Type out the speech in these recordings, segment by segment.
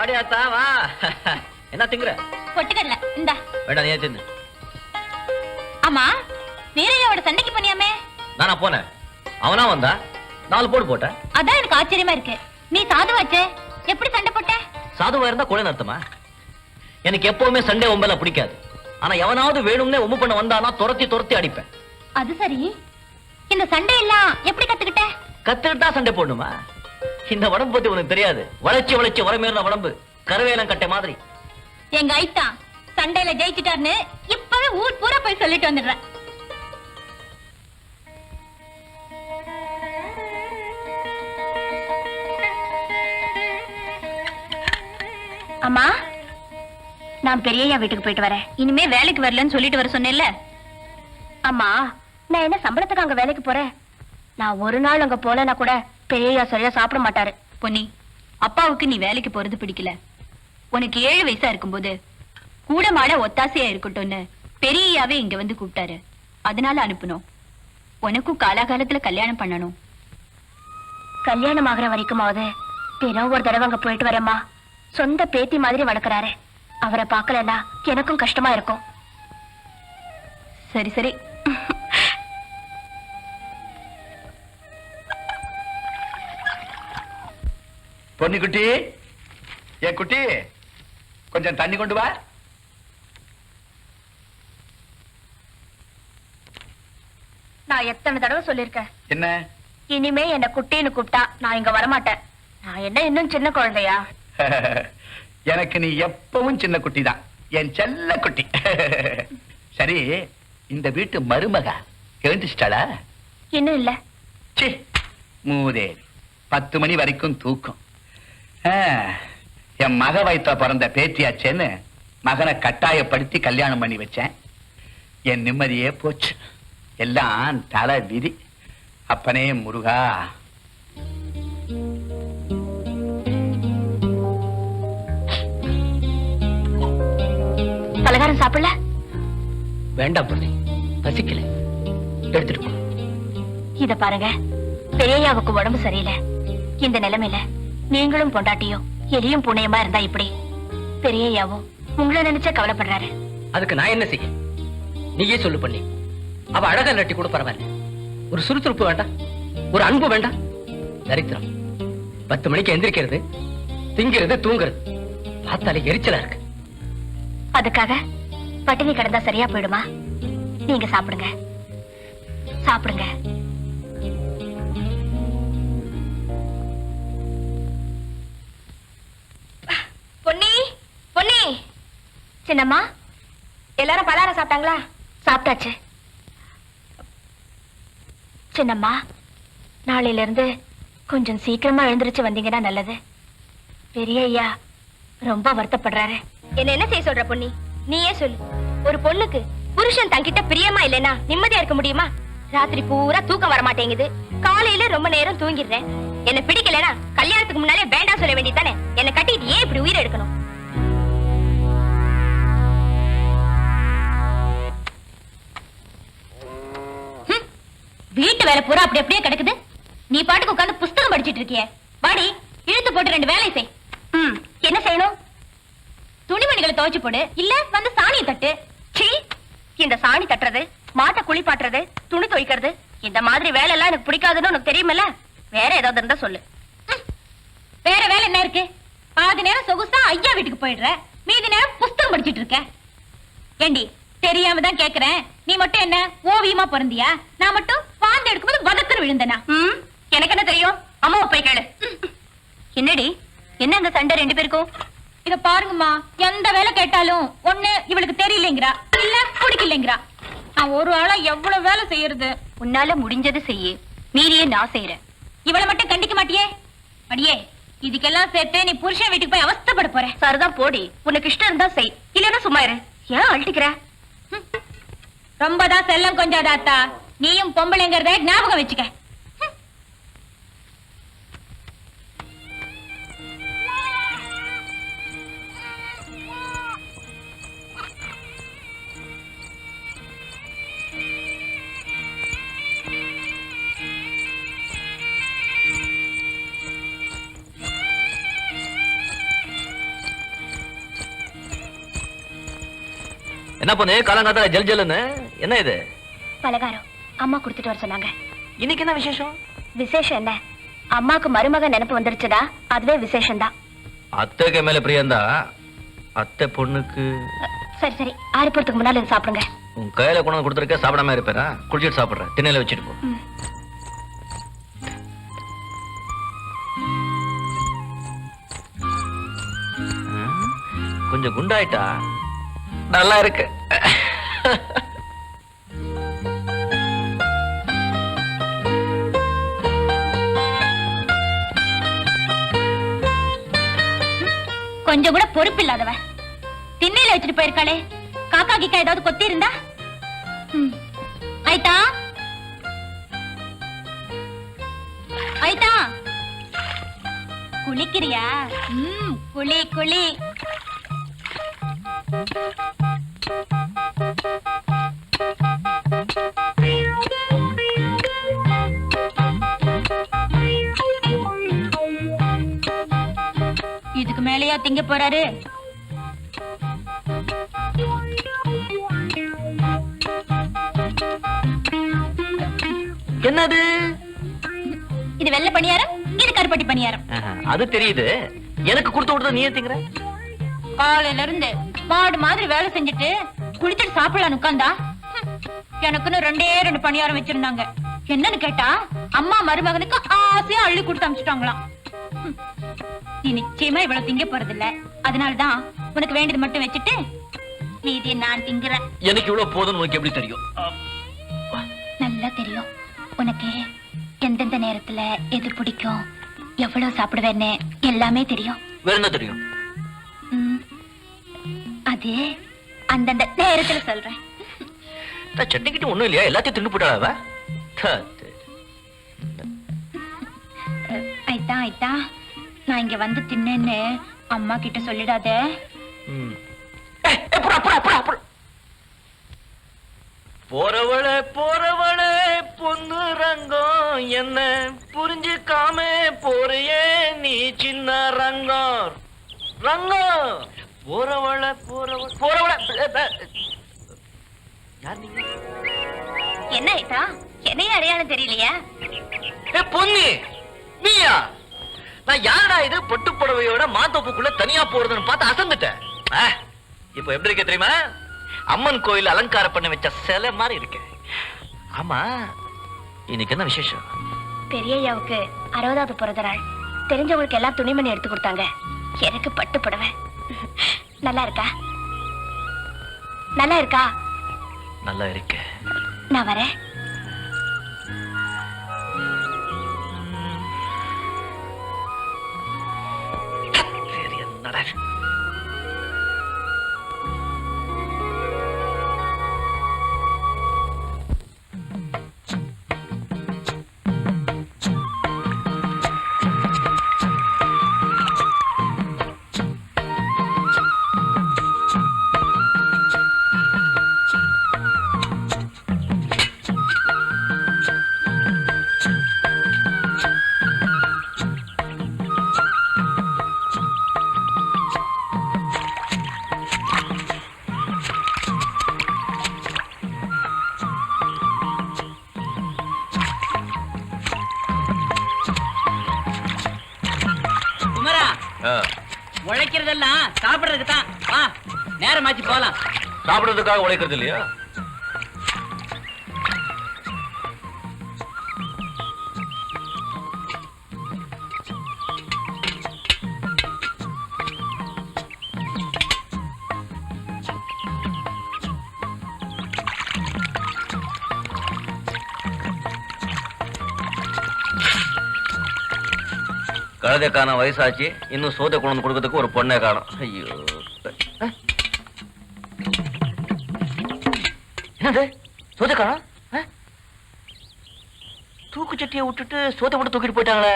வாடியாத்தா வா. என்ன திங்குற? பொட்டுக்கடல இந்தா. வேண்டாம், நீ தின்னு. ஆமா, வீரையோட சண்டைக்கு பண்ணியாமே? நானா போனேன், அவனா வந்தா 4 போடு போட்ட. அதான் எனக்கு ஆச்சரியமா இருக்கு. நீ சாதுவாச்சே, எப்படி சண்டை போட்ட? சாதுவா இருந்தா கொலை அர்த்தமா? எனக்கு எப்பவுமே சண்டை ஒம்பல பிடிக்காது. ஆனா எவனாவது வேணும்னே ஒம்பு பண்ண வந்தானா துரத்தி துரத்தி அடிப்பேன். அது சரி, இந்த சண்டை எல்லாம் எப்படி கத்துக்கிட்ட? கத்துக்கிட்டா சண்டை போடணுமா? இந்த உடம்பு பத்தி உனக்கு தெரியாது. வளைச்சு வளைச்சு வரமேறின உடம்பு, கருவேலம் கட்டை மாதிரி. எங்க ஐட்டா சண்டையில ஜெயிச்சிட்டாருன்னு இப்பவே ஊர் பூரா போய் சொல்லிட்டு வந்துடுறேன். அம்மா, நான் பெரியய்யா வீட்டுக்கு போயிட்டு வரேன். இனிமே வேலைக்கு வரலன்னு சொல்லிட்டு வர சொன்னேன்ல. அம்மா, நான் என்ன சம்பளத்துக்கு அங்க வேலைக்கு போறேன்? நான் ஒரு நாள் அங்க போலனா கூட பெரியய்யா சரியா சாப்பிட மாட்டாரு. பொன்னி, அப்பாவுக்கு நீ வேலைக்கு போறது பிடிக்கல. உனக்கு 7 வயசா இருக்கும்போது கூட மாட ஒத்தாசையா இருக்கட்டும்னு பெரியய்யாவே இங்க வந்து கூப்பிட்டாரு. அதனால அனுப்பணும். உனக்கும் காலாகாலத்துல கல்யாணம் பண்ணணும். கல்யாணம் ஆகிற வரைக்குமாவது தினம் ஒரு தடவை அங்க போயிட்டு வரேம்மா. சொந்த பேத்தி மாதிரி வளர்க்கறாரு. அவரை பார்க்கலன்னா எனக்கும் கஷ்டமா இருக்கும். சரி சரி. பொன்னி குட்டி, ஏ குட்டி, கொஞ்சம் தண்ணி கொண்டு வா. நான் எத்தனை தடவை சொல்லிருக்கேன், என்ன இனிமே என்ன குட்டின்னு கூப்பிட்டா நான் இங்க வரமாட்டேன். நான் என்ன இன்னும் சின்ன குழந்தையா? எனக்கு நீ எப்பவும் சின்ன குட்டி தான், என் செல்ல குட்டி. சரி, இந்த வீட்டு மருமக எழுந்துச்சிட்டாளா? இன்னும் இல்ல. சி மூதேவி, 10 மணி வரைக்கும் தூக்கம். என் மக வயிற்ற பிறந்த பேத்தியாச்சேன்னு மகனை கட்டாயப்படுத்தி கல்யாணம் பண்ணி வச்சேன். என் நிம்மதியே போச்சு. எல்லாம் தலை விதி. அப்பனே முருகா. பலகாரம் சாப்பிடல? வேண்டாம் பொண்ணு, பசிக்கல, எடுத்துட்டு போ. இத பாருங்க, பெரியய்யாவுக்கு உடம்பு சரியில்லை. இந்த நிலைமையில நீங்களும் பொண்டாட்டியும் எலியும் புனையமா இருந்தா இப்படி? பெரியய்யாவும் உங்களை நினைச்சா கவலைப்படுறாரு. அதுக்கு நான் என்ன செய்ய? நீயே சொல்லு பண்ணி. அவ அழகா நட்டி கூட பரவாயில்ல. ஒரு சுறுசுறுப்பு வேண்டாம், ஒரு அன்பு வேண்டாம். தரித்திரம். 10 மணிக்கு எந்திரிக்கிறது, திங்கிறது, தூங்குறது, பார்த்தாலே எரிச்சலா இருக்கு. அதுக்காக பட்டினி கிடந்தா சரியா போயிடுமா? நீங்க சாப்பிடுங்க, சாப்பிடுங்க. பொன்னி, பொன்னி. சின்னம்மா, எல்லாரும் பலகாரம் சாப்பிட்டாங்களா? சாப்பிட்டாச்சு. சின்னம்மா, நாளையில இருந்து கொஞ்சம் சீக்கிரமா எழுந்திருச்சு வந்தீங்கன்னா நல்லது. பெரியய்யா ரொம்ப வருத்தப்படுறாரு. என்ன செய்ய சொல்ற பொன்னி? நீயே சொல்லு. ஒரு பொண்ணுக்கு புருஷன் தங்கிட்ட பிரியமா இல்லைன்னா நிம்மதியா இருக்க முடியுமா? ராத்திரி பூரா தூக்கம் வர மாட்டேங்குது, காலையில ரொம்ப நேரம் தூங்கிடுறேன். என்ன பிடிக்கலனா கல்யாணத்துக்கு முன்னாலே வேண்டாம் சொல்ல வேண்டியதானே? என்ன கட்டிட்டு ஏன் இப்படி உயிரை எடுக்கணும்? வீட்டு வேலை பூரா அப்படி அப்படியே கிடக்குது. நீ பாட்டுக்கு உட்கார்ந்து புஸ்தகம் படிச்சிட்டு இருக்கிய. வாடி, இழுத்து போட்டு 2 வேலை செய். என்ன செய்யணும்? துணிமணிகளை துவைச்சு போடு, இல்ல வந்து சாணியை தட்டு. சீ, இந்த சாணி தட்டுறது, மாட்டை குளிப்பாட்டுறது, துணி துவைக்கிறது, இந்த மாதிரி வேலை எல்லாம் எனக்கு பிடிக்காதுன்னு உனக்கு தெரியுமில்ல. வேற ஏதாவது இருந்தா சொல்லு. வேற வேலை என்ன இருக்கு? பாதி நேரம் சொகுசா ஐயா வீட்டுக்கு போயிடுற, மீதி நேரம் புஸ்தகம் படிச்சிட்டு இருக்க. ஏண்டி, தெரியாம தான் கேக்குறேன். நீ மட்டும் என்ன ஓவியமா பிறந்தியா? நான் மட்டும் பாந்து எடுக்கும்போது வதக்குன்னு விழுந்தனா? எனக்கு என்ன தெரியும்? அம்மாவை போய் கேளு. என்னடி, என்ன அந்த சண்டை 2 பேருக்கும்? இத பாருங்கம்மா, எந்த வேலை கேட்டாலும் ஒண்ணு இவளுக்கு தெரியலங்கிறா, இல்ல பிடிக்கலங்கிறா. நான் ஒரு ஆளா எவ்வளவு வேலை செய்யறது? உன்னால முடிஞ்சது செய்ய, மீறியே நான் செய்யறேன். இவளை மட்டும் கண்டிக்க மாட்டியே? அடியே, இதுக்கெல்லாம் சேர்த்து நீ புருஷன் வீட்டுக்கு போய் அவஸ்தைப்பட போற. சரிதான் போடி, உனக்கு இஷ்டம் இருந்தா செய், இல்லன்னா சும்மா இரு. ஏன் அழட்டிக்கிற? ரொம்பதான் செல்லம் கொஞ்சாதாத்தா. நீயும் பொம்பளைங்கிறத ஞாபகம் வச்சுக்க. என்ன பொண்ணு காலங்காத்தால ஜல் ஜல்லுன்னு என்ன இது? பலகாரம் அம்மா கொடுத்துட்டு வர சொன்னாங்க. இன்னைக்கு என்ன விசேஷம்? விசேஷம் என்ன, அம்மாக்கு மருமக நினைப்பு வந்துருச்சுடா, அதுவே விசேஷம் தான். அத்தைக்கு மேல பிரியந்தா அத்தை பொண்ணுக்கு. சரி சரி, ஆறி போறதுக்கு முன்னால இதை சாப்பிடுங்க. உன் கையில கொண்டு வந்து கொடுத்துருக்க சாப்பிடாம இருப்பேனா? குடிச்சிட்டு சாப்பிடுறேன், திண்ணையில வச்சுட்டு போ. ம். கொஞ்சம் குண்டாயிட்டா நல்லா இருக்கு. கொஞ்சம் கூட பொறுப்பு இல்லாதவ திண்ணையில வச்சுட்டு போயிருக்காளே. காக்கா கிக்கா ஏதாவது கொத்தி இருந்தா? ஐட்டா ஐட்டா, குளிக்கிறியா? குளி குளி. இதுக்கு மேலேயா திங்க போறாரு? என்னது இது வெள்ளை பணியாரம், இது கருப்பட்டி பணியாரம். அது தெரியுது, எனக்கு கொடுத்து விடுறது நீ திங்கிற? காலையில இருந்து மாடு மாதிரி வேலை செஞ்சுட்டு குளிச்சுட்டு சாப்பிடலான்னு உட்கார்ந்தா எனக்குன்னு 2 பணியாரம் வச்சிருந்தாங்க. என்னன்னு கேட்டா அம்மா மருமகனுக்கு ஆசையா அள்ளி கொடுத்து அமிச்சிட்டாங்களாம். நீ நிச்சயமா இவ்வளவு திங்க போறதில்ல, அதனாலதான் உனக்கு வேண்டியது மட்டும் வச்சுட்டு மீதி நான் திங்குறேன். எனக்கு இவ்வளவு போதும் உனக்கு எப்படி தெரியும்? நல்லா தெரியும். உனக்கு எந்தெந்த நேரத்துல எது பிடிக்கும், எவ்வளவு சாப்பிடுவேன்னு எல்லாமே தெரியும். வேற என்ன தெரியும்? அது அந்தந்த நேரத்துல சொல்றேன். சட்னிக்கிட்ட ஒண்ணும் இல்லையா? எல்லாத்தையும் தின்னு போட்டாளா? ஐட்டா ஐட்டா, நான் இங்க வந்து தின்னேன்னு அம்மா கிட்ட சொல்லிடாத. போறவளே போறவளே பொண்ணு ரங்கம், என்ன புரிஞ்சுக்காம போறியே நீ சின்ன ரங்கம். ரங்கம் போறவள போறவள போறவள. என்ன ஐட்டா, என்னைய அடையாளம் தெரியலையா? பொண்ணு நீயா? நான் யாரா இது பட்டு புடவையோட மாத்தோப்புக்குள்ள தனியா போறதுன்னு பார்த்து அசந்துட்டேன். இப்ப எப்படி இருக்க தெரியுமா? அம்மன் கோயில் அலங்காரம் பண்ண வச்ச சிலை மாதிரி இருக்கு. ஆமா, இன்னைக்கு என்ன விசேஷம்? பெரியய்யாவுக்கு 60வது பிறந்த நாள். தெரிஞ்சவங்களுக்கு எல்லாம் துணிமணி எடுத்து கொடுத்தாங்க. எனக்கு பட்டு புடவை. நல்லா இருக்கா? நல்லா இருக்கா? நல்லா இருக்கு. நான் வரேன். சரி, என்னடா உழைக்கிறதெல்லாம் சாப்பிடுறதுக்கு தான். வா, நேரமாச்சு போலாம். சாப்பிடுறதுக்காக உழைக்கிறது இல்லையா? கழுதைக்கான வயசாச்சு, இன்னும் சோதை கொண்டு வந்து கொடுக்கறதுக்கு ஒரு பொண்ணை காணும். ஐயோ, என்னது சோதை காணும்? தூக்கு சட்டியை விட்டுட்டு சோதை மட்டும் தூக்கிட்டு போயிட்டாங்களே.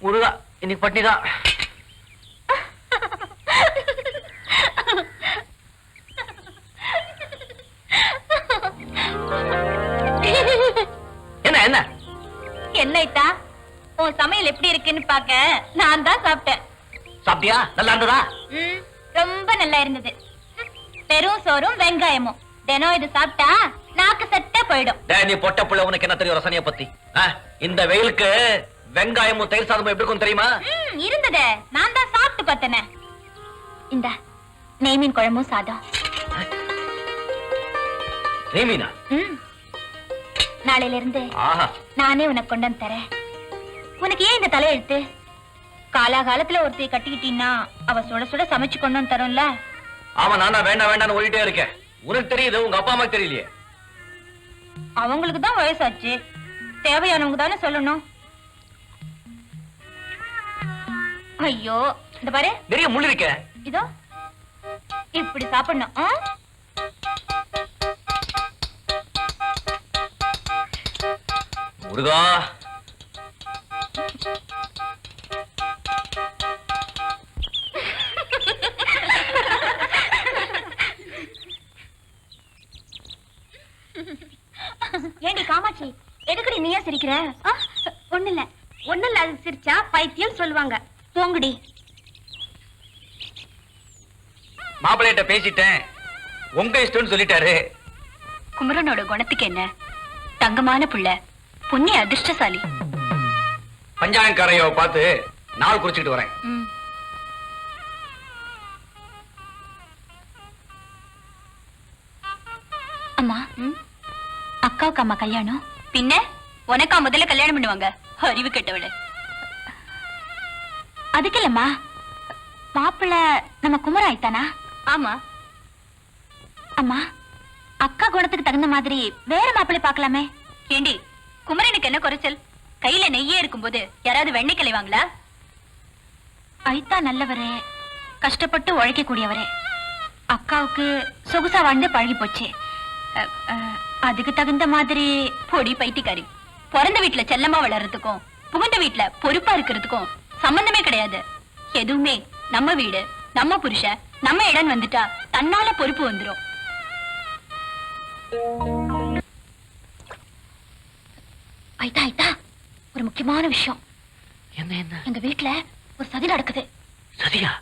முருகா, இன்னைக்கு பட்டினிதான். என்ன என்ன என்னைத்தா, உன் சமையல் எப்படி இருக்குன்னு பாக்க நான் தான் சாப்பிட்டேன். சாப்பிட்டியா? நல்லா இருந்ததா? ரொம்ப நல்லா இருந்தது. வெறும் சோறும் வெங்காயமும். தினம் இது சாப்பிட்டா நாக்கு சட்டை போயிடும். டேய், நீ பொட்ட புள்ள, உனக்கு என்ன தெரியும் ரசனைய பத்தி? இந்த வெயிலுக்கு வெங்காயமும் தயிர் சாதமும் எப்படி இருக்கும் தெரியுமா? இருந்ததே, நான் தான் சாப்பிட்டு பார்த்தனே. இந்த நெய்மீன் குழம்பும் சாதம். நெய்மீனா? நாளையில இருந்து ஆஹா, நானே உனக்கு கொண்டு வந்து தரேன். உனக்கு ஏன் இந்த தலையெழுத்து? காலாகாலத்துல ஒருத்தைய கட்டிக்கிட்டீன்னா அவ சுட சுட சமைச்சு கொண்டு வந்து தரும்ல. ஆமா, நானா வேண்டாம் வேண்டாம்னு ஓடிட்டே இருக்கேன். உனக்கு தெரியுது, உங்க அப்பா அம்மாக்கு தெரியலையே. அவங்களுக்கு தான் வயசாச்சு, தேவையானவங்க தானே சொல்லணும். ஐயோ, இந்த பாரு, நிறைய முள் இருக்க. இதோ இப்படி சாப்பிடணும். முருகா, ஏண்டி காமாட்சி, எதுக்குடி நீயா சிரிக்கிற? ஒண்ணுல்ல அது சிரிச்சா பைத்தியம் சொல்லுவாங்க. போங்கடி. மாப்பிள்ளையிட்ட பேசிட்டேன், உங்க இஷ்டம்னு சொல்லிட்டாரு. குமரனோட குணத்துக்கு என்ன, தங்கமான புள்ள, புண்ணிய அதிர்ஷ்டசாலி. பஞ்சாயக்காரையோ பார்த்து நாள் குறிச்சுக்கிட்டு வரேன். அம்மா, அக்காவுக்கு அம்மா கல்யாணம். பின்ன உனக்கா முதல்ல கல்யாணம் பண்ணுவாங்க, அறிவு கெட்டவள. அதுக்கு இல்லம்மா, மாப்பிள்ள நம்ம குமர ஆயிட்டானா? ஆமா. அம்மா, அக்கா குணத்துக்கு தகுந்த மாதிரி வேற மாப்பிள்ளை பார்க்கலாமே. ஏண்டி, குமரனுக்கு என்ன குறைச்சல்? கையில நெய்யே இருக்கும்போது யாராவது வெண்ணெய் கிளைவாங்களா? ஐத்தா நல்லவரே, கஷ்டப்பட்டு உழைக்கக்கூடியவரே. அக்காவுக்கு சொகுசா வாழ்ந்து பழகி போச்சு. அதுக்கு தகுந்த மாதிரி பொடி பைத்தியக்காரி. பிறந்த வீட்டுல செல்லமா வளர்றதுக்கும் புகுந்த வீட்டுல பொறுப்பா இருக்கிறதுக்கும் சம்பந்தமே கிடையாது. எதுவுமே நம்ம வீடு, நம்ம புருஷன், நம்ம இடம் வந்துட்டா தன்னால பொறுப்பு வந்துரும். ஐத்தா ஐத்தா, ஒரு முக்கியமான விஷயம். என்ன என்ன? எங்க வீட்டுல ஒரு சதி நடக்குது. சதியா?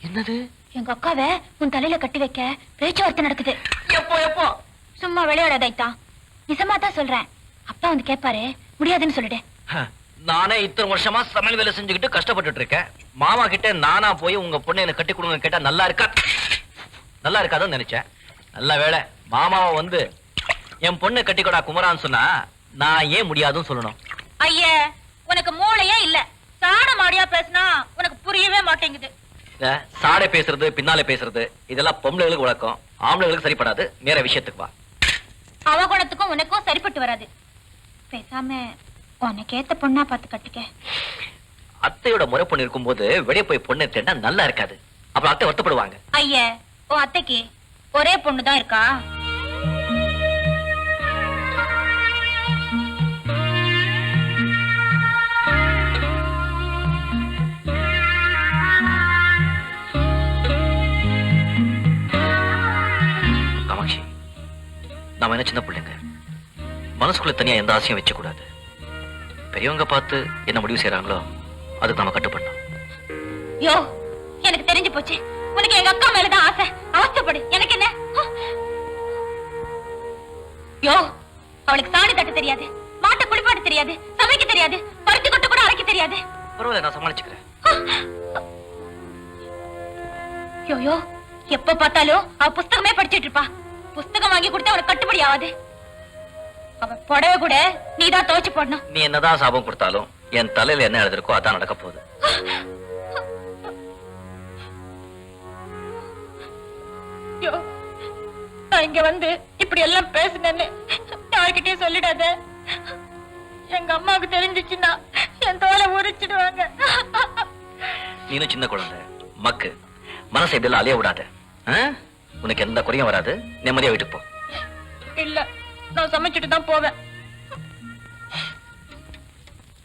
என்னது? எங்க அக்காவை உன் தலையில கட்டி வைக்க பேச்சுவார்த்தை நடக்குது. எப்போ எப்போ? சும்மா விளையாடாத ஐத்தா, நிஜமா தான் சொல்றேன். அப்பா வந்து கேட்பாரு, முடியாதுன்னு சொல்லிடு. நானே இத்தனை வருஷமா சமையல் வேலை செஞ்சுக்கிட்டு கஷ்டப்பட்டுட்டு இருக்கேன். மாமா கிட்ட நானா போய் உங்க பொண்ணை எனக்கு கட்டி கொடுங்க கேட்டா நல்லா இருக்காதுன்னு நினைச்சேன். நல்ல வேலை மாமாவை வந்து என் பொண்ணை கட்டிக்கொடா குமரான்னு சொன்னா நான் ஏன் முடியாதுன்னு சொல்லணும்? ஐயே, உனக்கு மூளையே இல்ல. சாட மாடியா பேசினா உனக்கு புரியவே மாட்டேங்குது. சாடை பேசுறது, பின்னாலே பேசுறது இதெல்லாம் பொம்பளைகளுக்கு வழக்கம், ஆம்பளைகளுக்கு சரிப்படாது. நேர விஷயத்துக்கு வா. அவ குணத்துக்கும் உனக்கும் சரிப்பட்டு வராது. பேசாம உனக்கு ஏத்த பொண்ணா பார்த்து கட்டிக்க. அத்தையோட முறை பொண்ணு இருக்கும்போது வெளியே போய் பொண்ணை தேடினா நல்லா இருக்காது. அப்புறம் அத்தை வருத்தப்படுவாங்க. ஐயே, உன் அத்தைக்கு ஒரே பொண்ணுதான் இருக்கா? காமாட்சி, நாம என்ன சின்ன பிள்ளைங்க, மனசுக்குள்ள தனியா எந்த ஆசையும் வச்ச கூடாது. பெரியவங்க பார்த்து என்ன முடிவு செய்யறாங்களோ அதுக்கு நாம கட்டுப்படணும். யோ, எனக்கு தெரிஞ்சு போச்சு, உனக்கு எங்க அக்கா மேலதான் ஆசை. அவஸ்தைப்படு, எனக்கு என்ன? யோ, அவளுக்கு சாணி தட்ட தெரியாது, மாட்டை குளிப்பாட்ட தெரியாது, சமைக்க தெரியாது, பருத்தி கொட்ட கூட அரைக்க தெரியாது. பரவாயில்ல, நான் சமாளிச்சுக்கிறேன். யோ, எப்ப பார்த்தாலும் அவ புஸ்தகமே படிச்சிட்டு இருப்பா. புஸ்தகம் வாங்கி கொடுத்தா அவளுக்கு கட்டுப்படி ஆகாது. அவ புடவை கூட நீதான் துவைச்சு போடணும். நீ என்னதான் சாபம் கொடுத்தாலும் என் தலையில என்ன எழுதிருக்கோ அதான் நடக்க போகுது. நான் இங்க வந்து இப்படி எல்லாம் பேசுனேன்னு யார்கிட்டயும் சொல்லிடாத. எங்க அம்மாவுக்கு தெரிஞ்சிச்சுன்னா என் தோலை உரிச்சிடுவாங்க. நீனும் சின்ன குழந்தை, மக்கு மனசை இப்படி அலைய விடாத. உனக்கு எந்த குறையும் வராது. நிம்மதியா வீட்டுக்கு போ. இல்ல, நான் சமைச்சிட்டு தான் போவேன்.